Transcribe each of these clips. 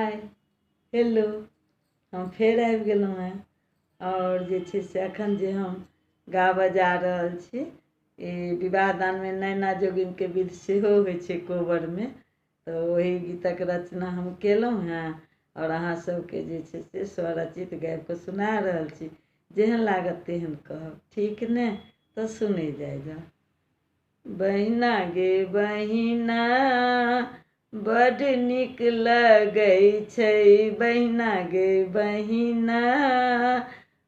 Hi hello हम फेर आबि गेलहुँ हैं और जे छै से एखन जे हम गाबऽ जा रहल छी ई विवाह दानमे नैना जोगिनके विध सेहो होइ छै कोबरमे, तऽ ओही गीतक रचना हम केलहुँ हैं और अहाँ सबके जे छै से स्वरचित गाबि कऽ सुना रहल छी। जेहन लागत तेहन कहब, ठीक ने? तऽ सुनै जाइ जाउ। बहिना गे बहिना बड्ड नीक लगै छै, बहिना गे बहिना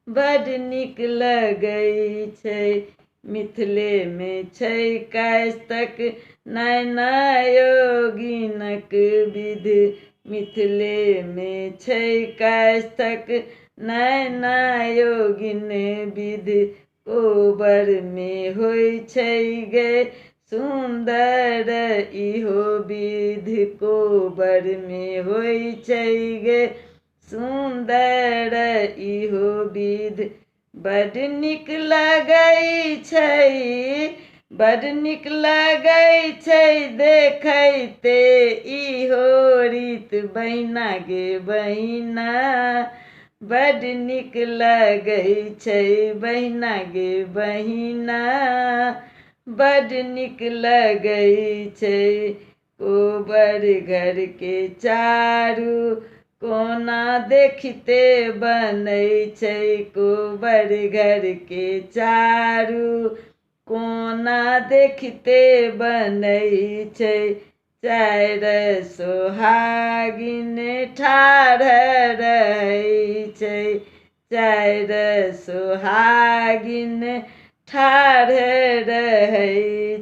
बड्ड नीक लगै छै। मिथिलेमे छै कास्तक नैना योगिनक विध, मिथिलेमे छै कास्तक नैना योगिन विध। कोबरमे होइ छै गे सुन्दर इहो विध, कोबरमे होइ छै गे सुन्दर इहो विध। बड्ड नीक लगै छै, बड्ड नीक लगै छै देखैते इहो रीत, बहिना गे बहिना बड्ड नीक लगै छै, बहिना गे बहिना बड्ड नीक लगै छै। कोबर घरके चारू कोना देखिते बनै छै, कोबर घरके चारू कोना देखिते बनै छै। चारि सोहागिन ठाढ़ रहै छै, चारि सोहागिन ठाढ़ रहै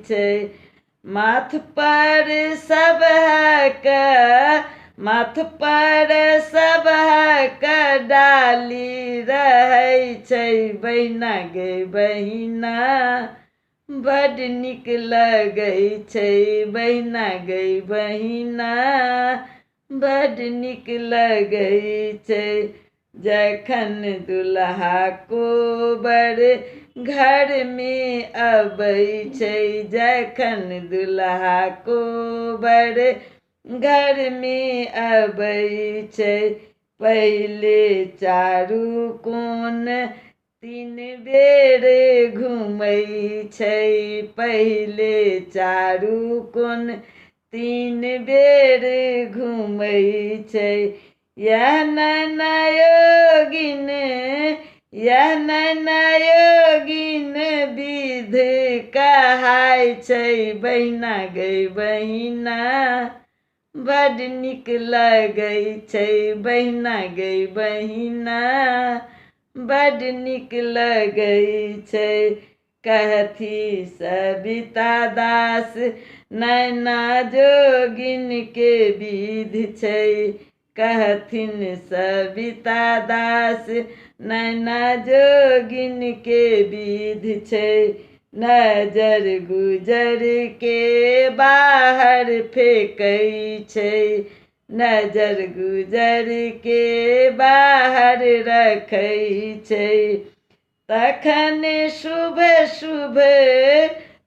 छै। माथ पर सबहक डाली रहै छै, बहिना गे बहिना बड्ड नीक लगै छै, बहिना गे बहिना बड्ड नीक लगै छै। जखन दुल्हा कोबर घरमे अबै छै, जखन दुल्हा कोबर घरमे अबै छै, पहिले चारू कोन तीन बेर घुमै छै, पहिले चारू कोन तीन बेर घुमै छै। यह नैना योगिन, यह नैना योगिन विध कहाइ छै, बहिना गे बहिना बड्ड नीक लगै छै, बहिना गे बहिना बड्ड नीक लगै छै। कहथी सविता दास नैना जोगिनके विध छै, कहथिन सविता दास नैना जोगिनके विध छै। नजर गुजर के बाहर फेकै छै, नजर गुजर के बाहर रखै छै। तखन शुभ शुभ,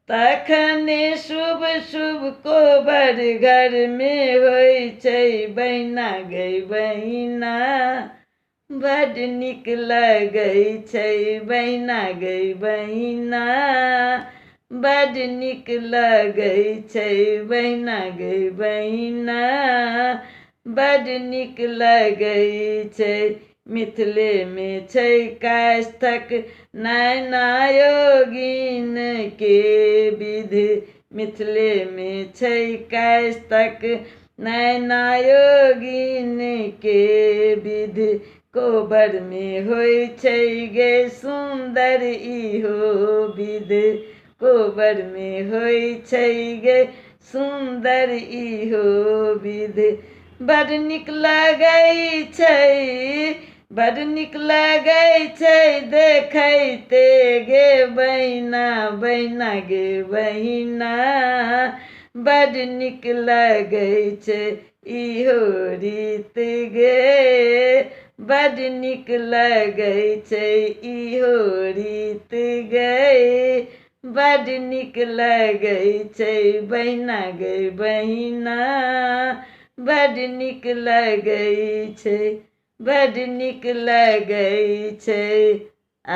तखन शुभ शुभ कोबर घरमे होइ छै, बहिना गे बहिना बड्ड नीक लगै छै, बहिना गे बहिना बड्ड नीक लगै छै, बहिना गे बहिना बड्ड नीक लगै छै। मिथिलेमे छै कास्तक नैना योगिनके विध, मिथिलेमे छै कास्तक नैना योगिनके विध। कोबरमे होइ छै गे सुन्दर इहो विध, कोबरमे होइ छै गे सुन्दर इहो विध। बड्ड नीक लगै छै, बड्ड नीक लगै छै देखैते गे बहिना, बहिना गे बहिना बड्ड नीक लगै छै इहो रीत गे, बड्ड नीक लगै छै इहो रीत गे, बड्ड नीक लगै छै, बहिना गे बहिना बड नीक लगै छै, बड नीक लगै छै।